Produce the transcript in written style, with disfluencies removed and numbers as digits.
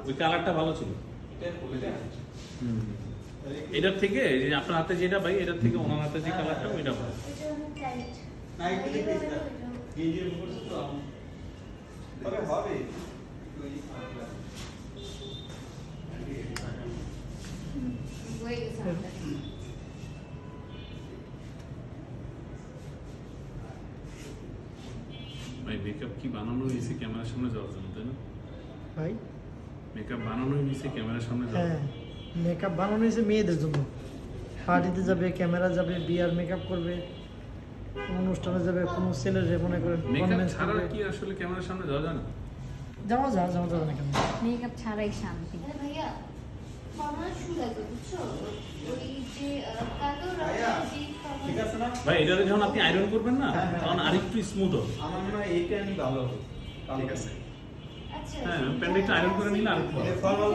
ওই কালারটা ভালো ছিল। এটার থেকে যে আপনার হাতে যেটা ভাই, এটার থেকে ওনার হাতে যে কালারটা ওইটা ভালো। ভাই মেকআপ কি বানানো হয়েছে ক্যামেরার সামনে যাওয়ার জন্য, তাই না ভাই? মেকআপ বানানো হয়েছে ক্যামেরার সামনে যাওয়ার হ্যাঁ, জন্য। মেকআপ বানানো হয়েছে মেয়েদের জন্য। পার্টিতে যাবে, ক্যামেরা যাবে, বিয়ার মেকআপ করবে, কোনো অনুষ্ঠানে যাবে, কোনো ছেলেরে মনে করেন মেকআপ কনভেন্স ছাড়া করবে। কি আসলে ক্যামেরার সামনে যাওয়া যায় না? যাওয়া যাবে না কেন? মেকআপ ছাড়াই শান্তি। ভাইয়া কমলা শুরু আছে বুঝছো, ওই যে কালো ভাইয়া, রঙের যে ঠিক আছে না? ভাই এটা যখন আপনি আয়রন করবেন না হ্যাঁ, হ্যাঁ। তখন আরেকটু স্মুথ হবে। আমার মনে হয় এইটা আমি ভালো হবে। ঠিক আছে। আচ্ছা হ্যাঁ প্যান্ডেলটা আয়রন করে নিলে আরেকটু ভালো। ফর্মাল